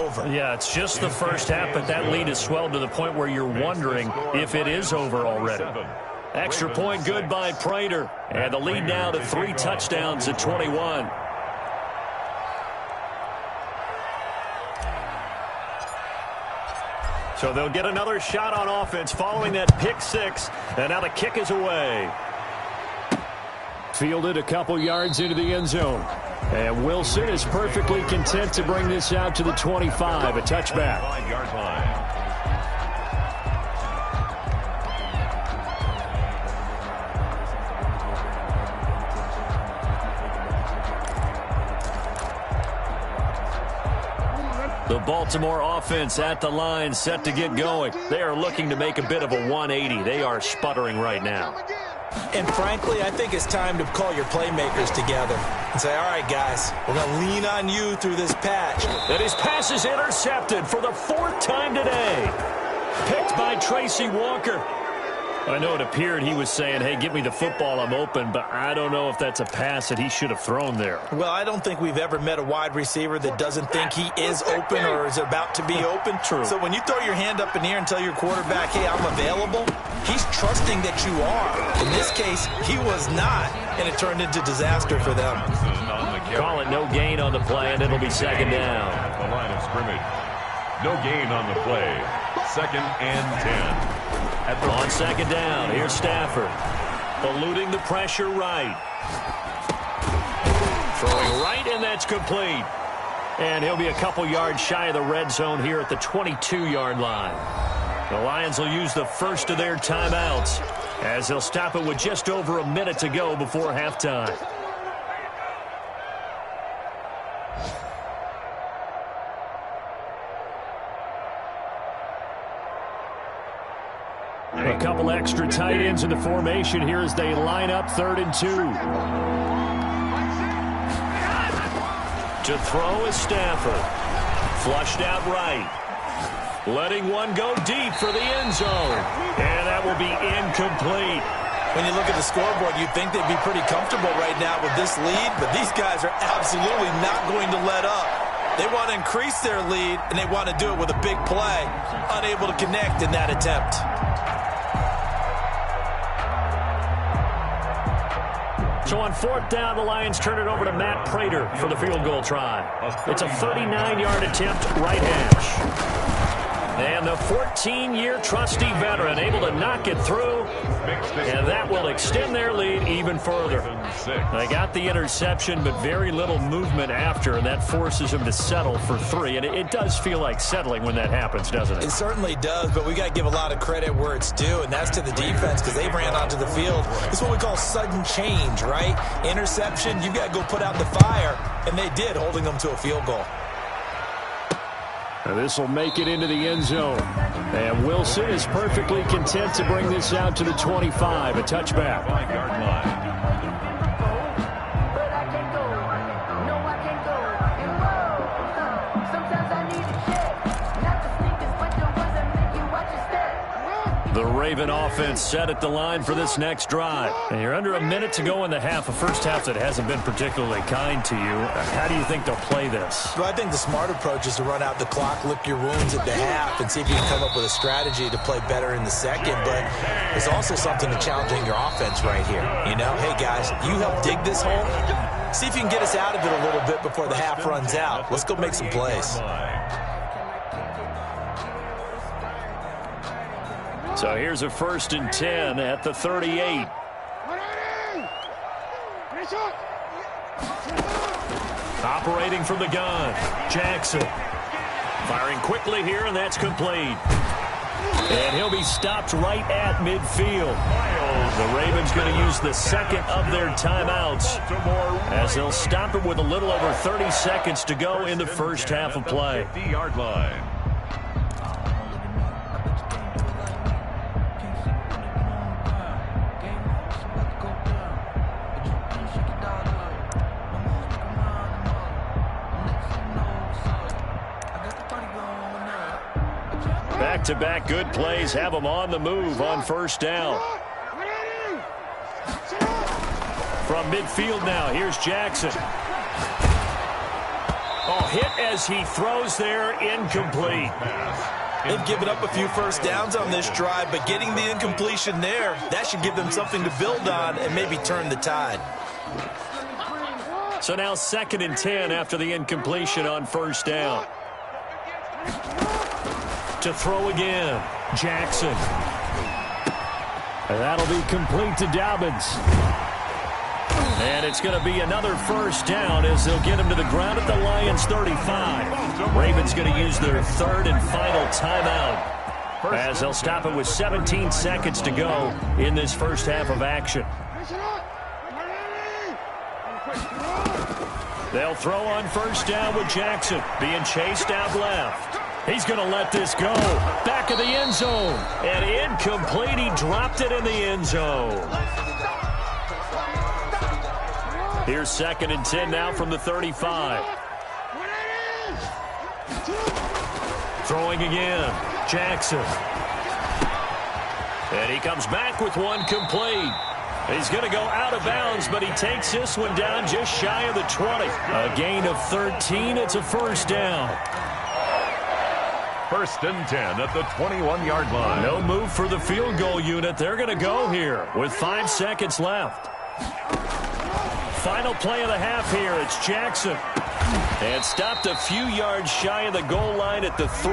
over. Yeah, it's just the first half, but that lead has swelled to the point where you're wondering if it is over already. Extra point good by Prater. And the lead now to 3 touchdowns at 21. So they'll get another shot on offense following that pick 6. And now the kick is away. Fielded a couple yards into the end zone. And Wilson is perfectly content to bring this out to the 25, a touchback. 5-yard line. The Baltimore offense at the line, set to get going. They are looking to make a bit of a 180. They are sputtering right now. And frankly, I think it's time to call your playmakers together and say, all right, guys, we're going to lean on you through this patch. And his pass is intercepted for the 4th time today. Picked by Tracy Walker. I know it appeared he was saying, hey, give me the football, I'm open, but I don't know if that's a pass that he should have thrown there. Well, I don't think we've ever met a wide receiver that doesn't think he is open or is about to be open. True. So when you throw your hand up in the air and tell your quarterback, hey, I'm available, he's trusting that you are. In this case, he was not, and it turned into disaster for them. Call it no gain on the play, and it'll be 2nd down. At the line of scrimmage. No gain on the play. 2nd and 10. On 2nd down, here's Stafford. Eluding the pressure right. Throwing right, and that's complete. And he'll be a couple yards shy of the red zone here at the 22-yard line. The Lions will use the first of their timeouts as they'll stop it with just over a minute to go before halftime. A couple extra tight ends in the formation here as they line up 3rd and 2. To throw is Stafford. Flushed out right. Letting one go deep for the end zone. And that will be incomplete. When you look at the scoreboard, you'd think they'd be pretty comfortable right now with this lead, but these guys are absolutely not going to let up. They want to increase their lead, and they want to do it with a big play. Unable to connect in that attempt. So on 4th down, the Lions turn it over to Matt Prater for the field goal try. It's a 39-yard attempt, right hash. And the 14-year trusty veteran able to knock it through, and that will extend their lead even further. They got the interception, but very little movement after, and that forces them to settle for 3. And it does feel like settling when that happens, doesn't it? It certainly does, but we got to give a lot of credit where it's due, and that's to the defense because they ran onto the field. It's what we call sudden change, right? Interception, you got to go put out the fire, and they did, holding them to a field goal. This will make it into the end zone. And Wilson is perfectly content to bring this out to the 25, a touchback. 5-yard line. The Raven offense set at the line for this next drive. And you're under a minute to go in the half, a first half that hasn't been particularly kind to you. How do you think they'll play this? Well, I think the smart approach is to run out the clock, lick your wounds at the half, and see if you can come up with a strategy to play better in the second. But there's also something to challenging your offense right here. You know, hey, guys, you help dig this hole. See if you can get us out of it a little bit before the half runs out. Let's go make some plays. So here's a 1st and 10 at the 38. Operating from the gun, Jackson. Firing quickly here, and that's complete. And he'll be stopped right at midfield. The Ravens going to use the 2nd of their timeouts as they'll stop it with a little over 30 seconds to go in the first half of play. 50-yard line. Back-to-back good plays have them on the move on 1st down. From midfield now, here's Jackson. Oh, hit as he throws there, incomplete. They've given up a few first downs on this drive, but getting the incompletion there, that should give them something to build on and maybe turn the tide. So now 2nd and 10 after the incompletion on first down. To throw again, Jackson. And that'll be complete to Dobbins. And it's going to be another first down as they'll get him to the ground at the Lions' 35. Ravens going to use their 3rd and final timeout as they'll stop it with 17 seconds to go in this first half of action. They'll throw on first down with Jackson being chased out left. He's going to let this go. Back of the end zone. And incomplete. He dropped it in the end zone. Here's 2nd and 10 now from the 35. Throwing again. Jackson. And he comes back with one complete. He's going to go out of bounds, but he takes this one down just shy of the 20. A gain of 13. It's a first down. 1st and 10 at the 21-yard line. No move for the field goal unit. They're going to go here with 5 seconds left. Final play of the half here. It's Jackson. And stopped a few yards shy of the goal line at the 3.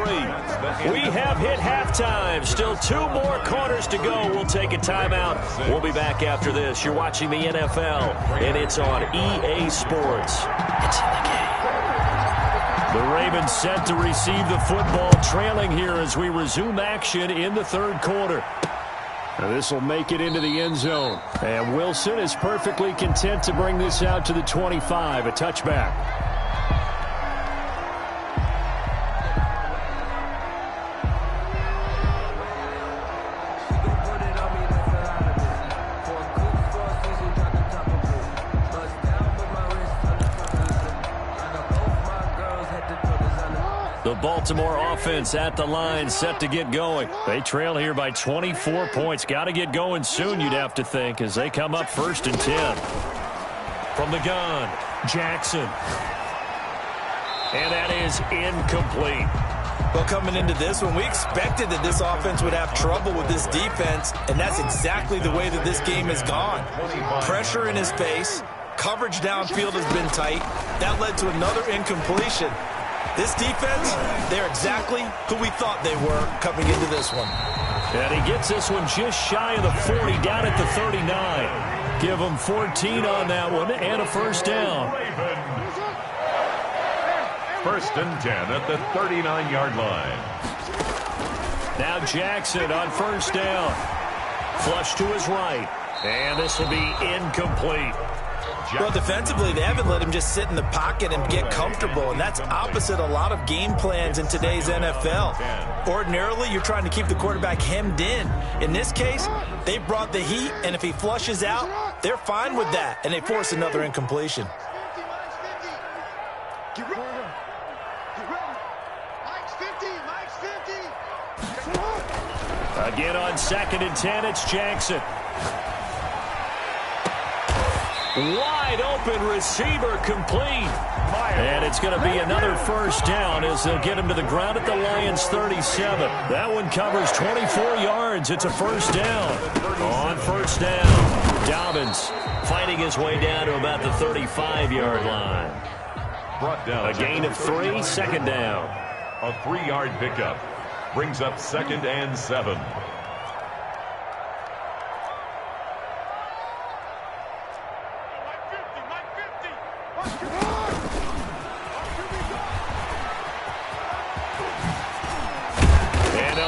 We have hit halftime. Still 2 more quarters to go. We'll take a timeout. We'll be back after this. You're watching the NFL, and it's on EA Sports. It's in the game. The Ravens set to receive the football, trailing here as we resume action in the 3rd quarter. Now this will make it into the end zone. And Wilson is perfectly content to bring this out to the 25, a touchback. The Baltimore offense at the line, set to get going. They trail here by 24 points. Got to get going soon, you'd have to think, as they come up 1st and 10. From the gun, Jackson. And that is incomplete. Well, coming into this one, we expected that this offense would have trouble with this defense, and that's exactly the way that this game has gone. Pressure in his face, coverage downfield has been tight. That led to another incompletion. This defense, they're exactly who we thought they were coming into this one. And he gets this one just shy of the 40, down at the 39. Give him 14 on that one and a first down. 1st and 10 at the 39-yard line. Now Jackson on first down. Flush to his right. And this will be incomplete. Well, defensively, they haven't let him just sit in the pocket and get comfortable, and that's opposite a lot of game plans in today's NFL. Ordinarily, you're trying to keep the quarterback hemmed in. In this case, they brought the heat, and if he flushes out, they're fine with that, and they force another incompletion. Again on 2nd and 10, it's Jackson. Wide open receiver, complete. And it's going to be another first down as they'll get him to the ground at the Lions' 37. That one covers 24 yards. It's a first down. On first down, Dobbins fighting his way down to about the 35-yard line. Brought down. A gain of 3, 2nd down. A 3-yard pickup brings up 2nd and 7.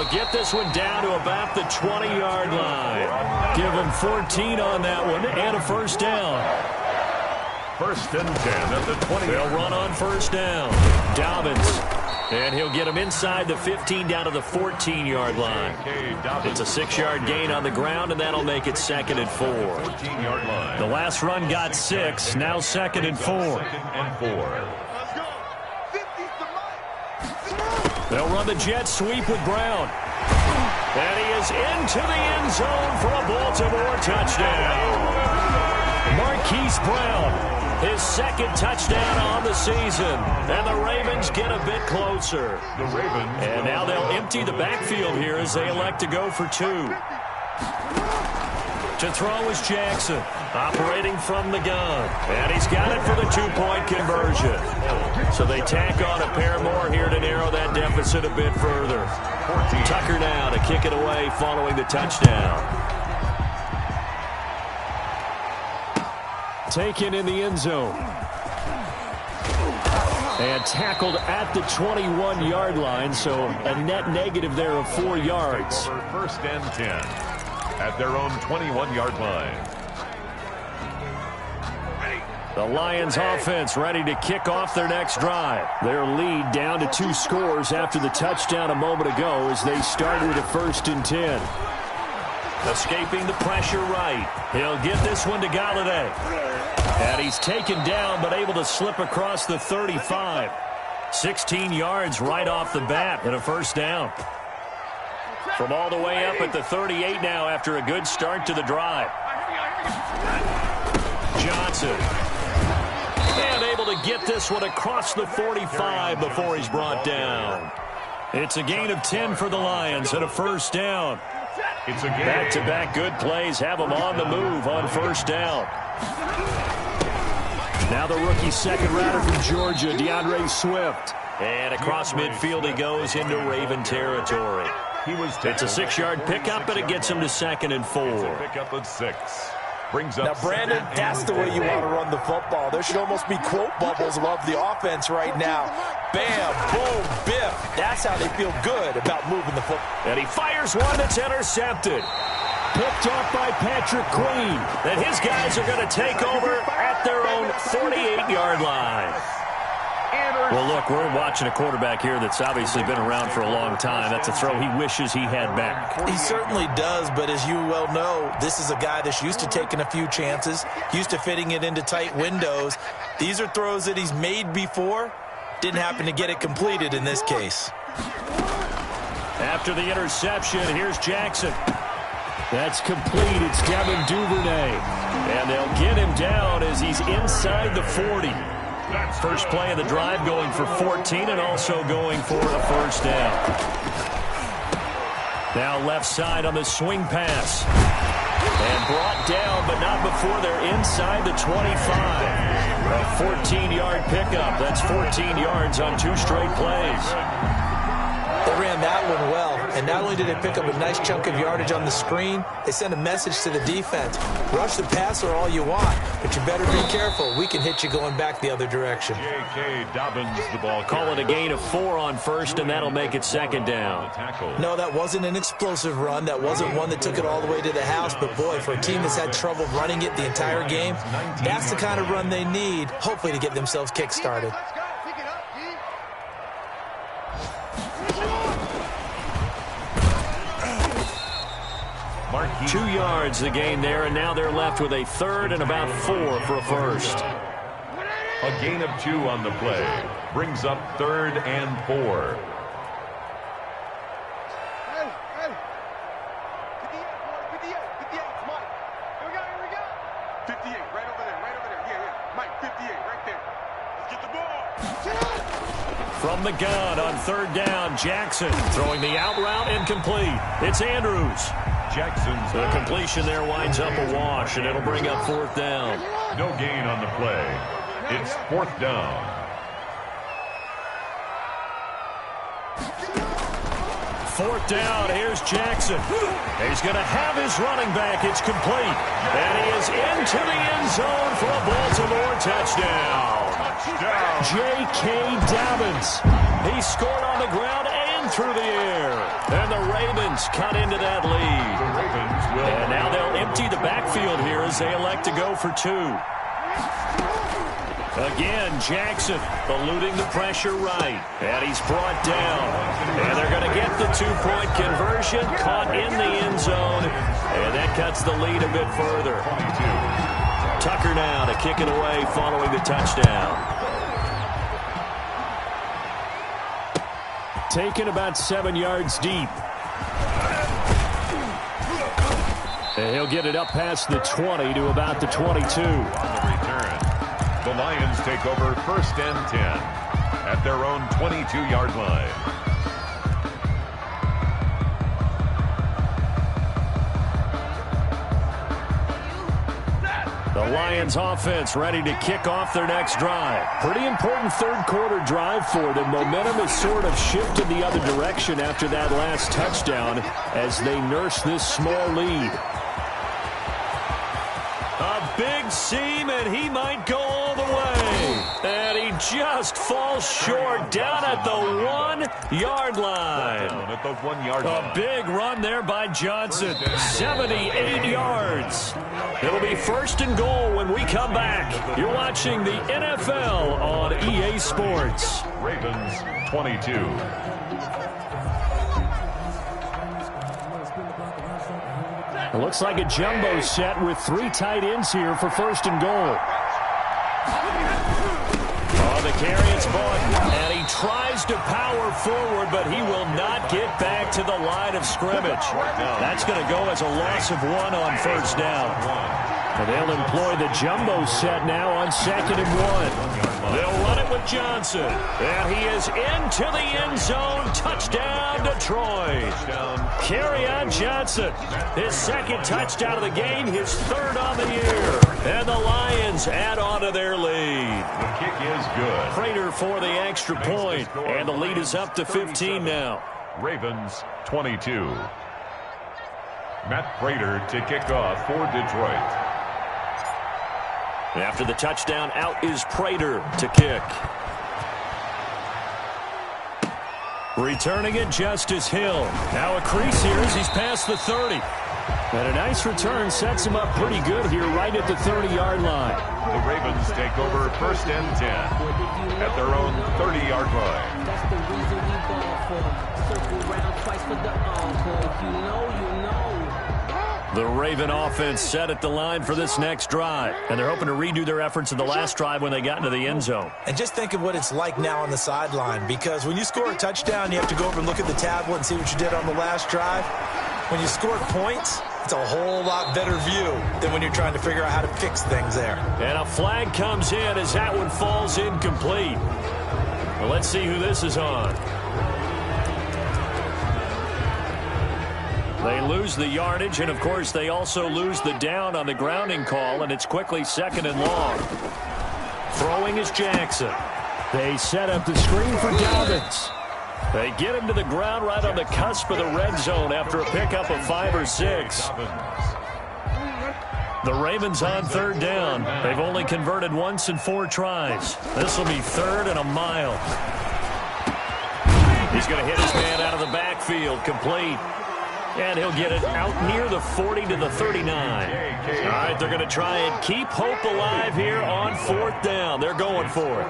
Get this one down to about the 20-yard line. Give him 14 on that one and a first down. 1st and 10 at the 20. They'll run on first down. Dobbins. And he'll get him inside the 15 down to the 14-yard line. It's a 6-yard gain on the ground, and that'll make it 2nd and 4. 14-yard line. The last run got 6. Now 2nd and 4. 2nd and 4. They'll run the jet sweep with Brown. And he is into the end zone for a Baltimore touchdown. Marquise Brown His second touchdown on the season. And the Ravens get a bit closer. The Ravens. And now they'll empty the backfield here as they elect to go for 2. To throw is Jackson, operating from the gun. And he's got it for the 2-point conversion. So they tack on a pair more here to narrow that deficit a bit further. Tucker now to kick it away following the touchdown. Taken in the end zone. And tackled at the 21-yard line, so a net negative there of 4 yards. First and 10. At their own 21-yard line. The Lions offense ready to kick off their next drive. Their lead down to 2 scores after the touchdown a moment ago as they started at 1st and 10. Escaping the pressure right. He'll get this one to Galladay. And he's taken down but able to slip across the 35. 16 yards right off the bat and a first down. From all the way up at the 38 now after a good start to the drive. Johnson. And able to get this one across the 45 before he's brought down. It's a gain of 10 for the Lions and a first down. It's a back-to-back good plays have them on the move on first down. Now the rookie second rounder from Georgia, DeAndre Swift. And across midfield he goes into Raven territory. It's a 6-yard pickup, and it gets him to 2nd and 4. It's a pickup of 6. Brings up now, Brandon, that's the way you want to run the football. There should almost be quote bubbles above the offense right now. Bam, boom, biff. That's how they feel good about moving the football. And he fires one that's intercepted. Picked off by Patrick Queen. And his guys are going to take over at their own 48-yard line. Well, look, we're watching a quarterback here that's obviously been around for a long time. That's a throw he wishes he had back. He certainly does, but as you well know, this is a guy that's used to taking a few chances, used to fitting it into tight windows. These are throws that he's made before. Didn't happen to get it completed in this case. After the interception, here's Jackson. That's complete. It's Devin Duvernay. And they'll get him down as he's inside the 40. First play of the drive going for 14 and also going for a first down. Now left side on the swing pass. And brought down, but not before they're inside the 25. A 14-yard pickup. That's 14 yards on 2 straight plays. They ran that one well, and not only did they pick up a nice chunk of yardage on the screen, they sent a message to the defense. Rush the passer all you want, but you better be careful. We can hit you going back the other direction. J.K. Dobbins, the ball. Call it a gain of 4 on first, and that'll make it 2nd down. No, that wasn't an explosive run. That wasn't one that took it all the way to the house. But, boy, for a team that's had trouble running it the entire game, that's the kind of run they need, hopefully, to get themselves kick-started. 2 yards the gain there, and now they're left with a 3rd and about 4 for a first. A gain of 2 on the play. Brings up 3rd and 4. From the gun on 3rd down, Jackson throwing the out route incomplete. It's Andrews. Jackson's the completion there winds up a wash, and it'll bring up 4th down. No gain on the play. It's 4th down. Fourth down, here's Jackson. He's going to have his running back. It's complete. And he is into the end zone for a Baltimore touchdown. J.K. Dobbins. He scored on the ground and through the air. And the Ravens cut into that lead. And now they'll empty the backfield here as they elect to go for 2. Again, Jackson eluding the pressure right. And he's brought down. And they're going to get the 2-point conversion. Caught in the end zone. And that cuts the lead a bit further. Tucker now to kick it away following the touchdown. Taken about 7 yards deep. And he'll get it up past the 20 to about the 22. The Lions take over 1st and 10 at their own 22-yard line. The Lions offense ready to kick off their next drive. Pretty important third quarter drive for them. Momentum has sort of shifted the other direction after that last touchdown as they nurse this small lead. A big seam, and he might go all the way. And he just falls short down at the 1-yard line. At the 1-yard line. A big run there by Johnson. 78 yards. It'll be 1st and goal when we come back. You're watching the NFL on EA Sports. Ravens 22. It looks like a jumbo set with 3 tight ends here for 1st and goal. Oh, the carry, it's Vaughn. And he tries to power forward, but he will not get back to the line of scrimmage. That's going to go as a loss of 1 on 1st down. And they'll employ the jumbo set now on 2nd and 1. They'll run it with Johnson. And he is into the end zone. Touchdown, Detroit. Kerryon Johnson, his 2nd touchdown of the game, his 3rd on the year. And the Lions add on to their lead. The kick is good. Prater for the extra point. And the lead is up to 15 now. Ravens 22. Matt Prater to kick off for Detroit. After the touchdown, out is Prater to kick. Returning it, Justice Hill. Now a crease here as he's past the 30. And a nice return sets him up pretty good here right at the 30-yard line. The Ravens take over 1st and 10 at their own 30-yard line. That's the reason we ball for. Circle round twice for the encore. If you know, you know. The Raven offense set at the line for this next drive. And they're hoping to redo their efforts in the last drive when they got into the end zone. And just think of what it's like now on the sideline, because when you score a touchdown, you have to go over and look at the tablet and see what you did on the last drive. When you score points, it's a whole lot better view than when you're trying to figure out how to fix things there. And a flag comes in as that one falls incomplete. Well, let's see who this is on. They lose the yardage, and, of course, they also lose the down on the grounding call, and it's quickly 2nd and long. Throwing is Jackson. They set up the screen for Dobbins. They get him to the ground right on the cusp of the red zone after a pickup of 5 or 6. The Ravens on 3rd down. They've only converted once in 4 tries. This will be 3rd and a mile. He's going to hit his man out of the backfield, complete. And he'll get it out near the 40 to the 39. All right, they're going to try and keep hope alive here on 4th down. They're going for it.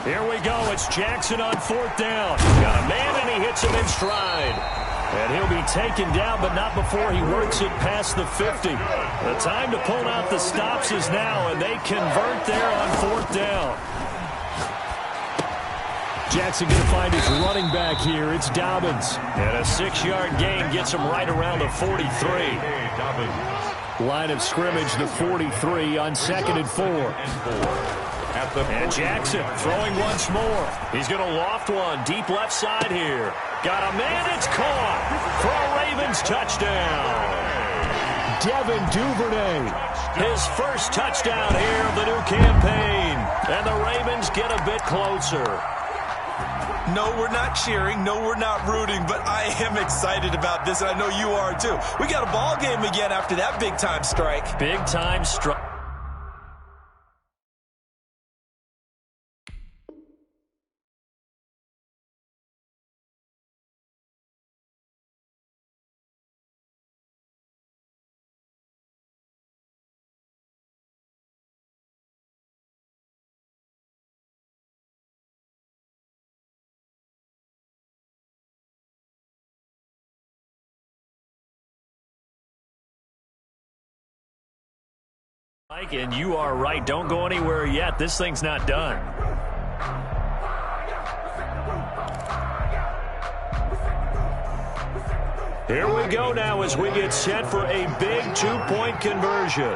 Here we go. It's Jackson on 4th down. Got a man, and he hits him in stride. And he'll be taken down, but not before he works it past the 50. The time to pull out the stops is now, and they convert there on 4th down. Jackson going to find his running back here. It's Dobbins. And a 6-yard gain gets him right around the 43. Line of scrimmage, the 43 on 2nd and 4. And Jackson throwing once more. He's going to loft one deep left side here. Got a man, it's caught for a Ravens touchdown. Devin Duvernay, his 1st touchdown here of the new campaign. And the Ravens get a bit closer. No, we're not cheering. No, we're not rooting. But I am excited about this, and I know you are too. We got a ball game again after that big-time strike. Big-time strike. And you are right. Don't go anywhere yet. This thing's not done. Here we go now as we get set for a big two-point conversion.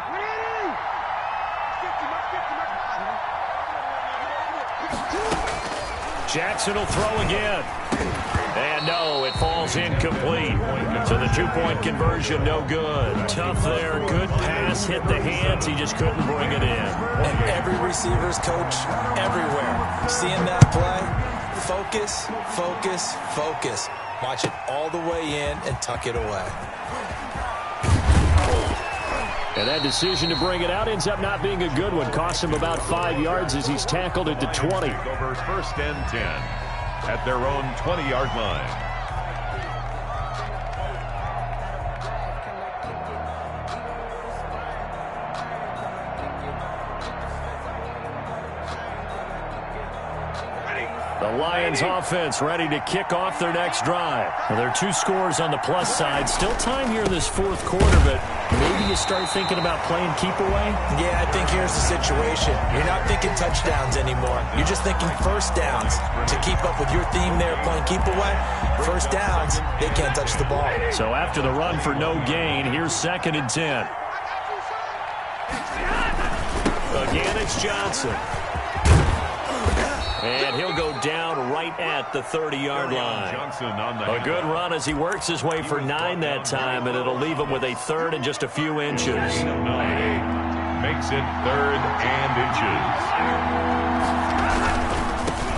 Jackson will throw again. And no, it falls incomplete. So the two-point conversion, no good. Tough there. Good pass, hit the hands. He just couldn't bring it in. And every receiver's coach everywhere. Seeing that play, focus, focus, focus. Watch it all the way in and tuck it away. And that decision to bring it out ends up not being a good one. Costs him about 5 yards as he's tackled it to 20. Over first and 10 at their own 20-yard line. The Lions offense ready to kick off their next drive. Well, there are 2 scores on the plus side. Still time here in this fourth quarter, but maybe you start thinking about playing keep away? Yeah, I think here's the situation. You're not thinking touchdowns anymore. You're just thinking first downs. To keep up with your theme there, playing keep away, first downs, they can't touch the ball. So after the run for no gain, here's 2nd and 10. Again, it's Johnson. And he'll go down right at the 30-yard line. A good run as he works his way for 9 that time, and it'll leave him with a 3rd and just a few inches. Makes it 3rd and inches.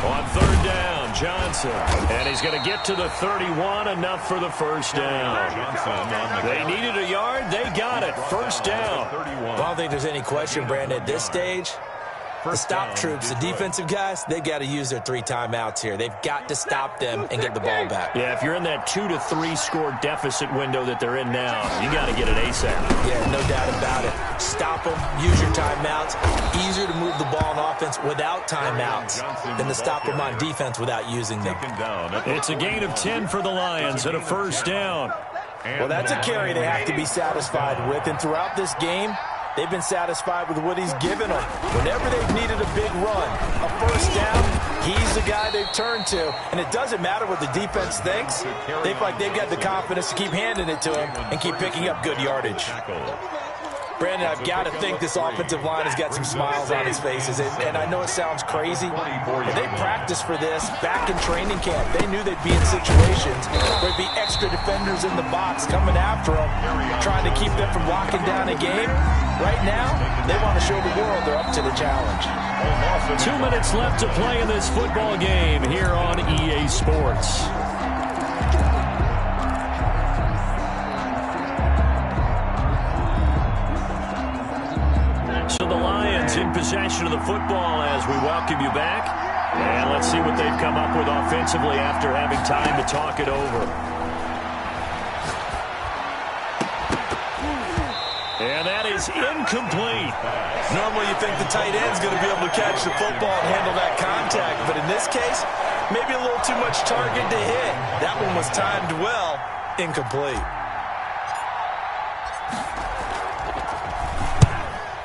On 3rd down, Johnson. And he's going to get to the 31, enough for the first down. They needed a yard. They got it. First down. Well, I don't think there's any question, Brandon, at this stage. The stop troops, the defensive guys, they got to use their 3 timeouts here. They've got to stop them and get the ball back. Yeah, if you're in that 2 to 3 score deficit window that they're in now, you got to get it ASAP. Yeah, no doubt about it. Stop them, use your timeouts. Easier to move the ball on offense without timeouts than to stop them on defense without using them. It's a gain of 10 for the Lions and a first down. Well, that's a carry they have to be satisfied with, and throughout this game, they've been satisfied with what he's given them. Whenever they've needed a big run, a first down, he's the guy they've turned to. And it doesn't matter what the defense thinks. They feel like they've got the confidence to keep handing it to him and keep picking up good yardage. Brandon, I've got to think this offensive line has got some smiles on its faces. And I know it sounds crazy, but they practiced for this back in training camp. They knew they'd be in situations where there'd be extra defenders in the box coming after them, trying to keep them from locking down a game. Right now, they want to show the world they're up to the challenge. 2 minutes left to play in this football game here on EA Sports. So the Lions in possession of the football as we welcome you back. And let's see what they've come up with offensively after having time to talk it over. And that is incomplete. Normally you think the tight end's going to be able to catch the football and handle that contact, but in this case, maybe a little too much target to hit. That one was timed well, incomplete.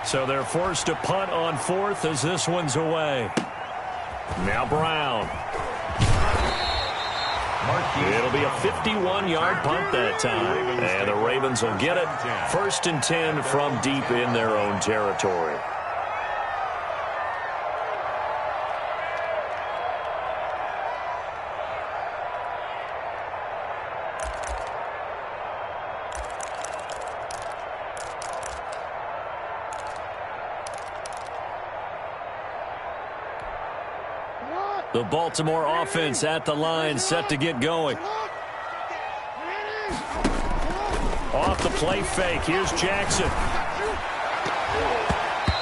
So they're forced to punt on 4th as this one's away. Now Brown. It'll be a 51-yard punt that time. And the Ravens will get it. 1st and 10 from deep in their own territory. The Baltimore offense at the line, set to get going. Off the play fake, here's Jackson.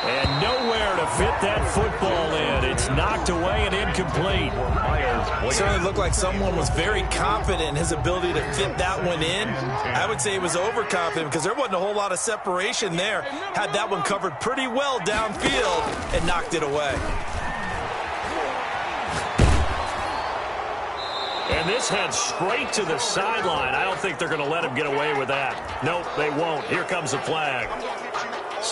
And nowhere to fit that football in. It's knocked away and incomplete. It certainly looked like someone was very confident in his ability to fit that one in. I would say he was overconfident because there wasn't a whole lot of separation there. Had that one covered pretty well downfield and knocked it away. And this heads straight to the sideline. I don't think they're going to let him get away with that. Nope, they won't. Here comes the flag.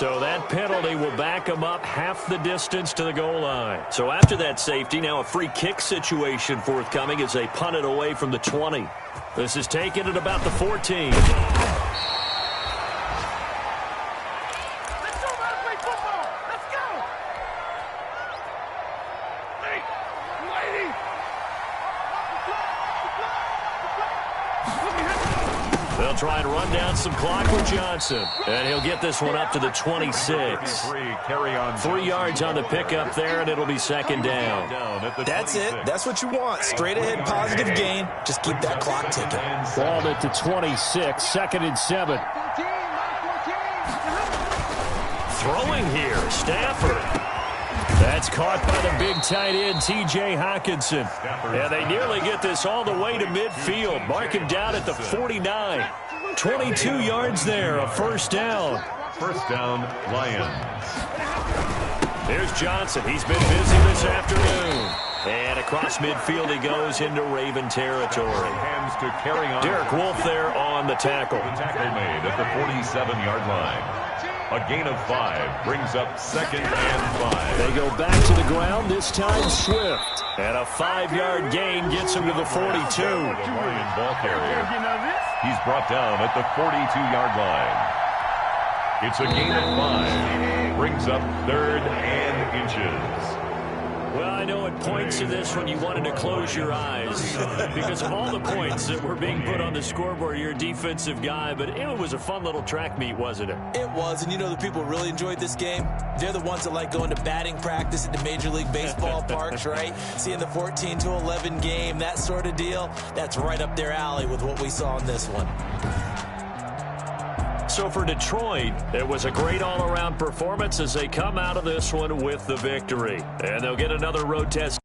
So that penalty will back them up half the distance to the goal line. So after that safety, now a free kick situation forthcoming as they punt it away from the 20. This is taken at about the 14. They'll try and run down some clock with Johnson. And he'll get this one up to the 26. 3 yards on the pickup there, and it'll be second down. That's it. That's what you want. Straight ahead, positive gain. Just keep that clock ticking. Ball at the 26, 2nd and 7. Throwing here, Stafford. That's caught by the big tight end, T.J. Hawkinson. And they nearly get this all the way to midfield. Mark him down at the 49. 22 yards there, a first down. First down, Lions. There's Johnson. He's been busy this afternoon. And across midfield he goes into Raven territory. Hands to carry on. Derek Wolfe there on the tackle. The tackle made at the 47-yard line. A gain of 5 brings up 2nd and 5. They go back to the ground, this time Swift. And a 5-yard gain gets him to the 42. The Lion ball carrier. He's brought down at the 42-yard line. It's a gain of 5. Brings up 3rd and inches. Well, I know at points in this when you wanted to close your eyes because of all the points that were being put on the scoreboard. You're a defensive guy, but it was a fun little track meet, wasn't it? It was, and you know the people really enjoyed this game? They're the ones that like going to batting practice at the Major League Baseball parks, right? Seeing the 14-11 game, that sort of deal, that's right up their alley with what we saw in this one. So for Detroit, it was a great all-around performance as they come out of this one with the victory. And they'll get another road test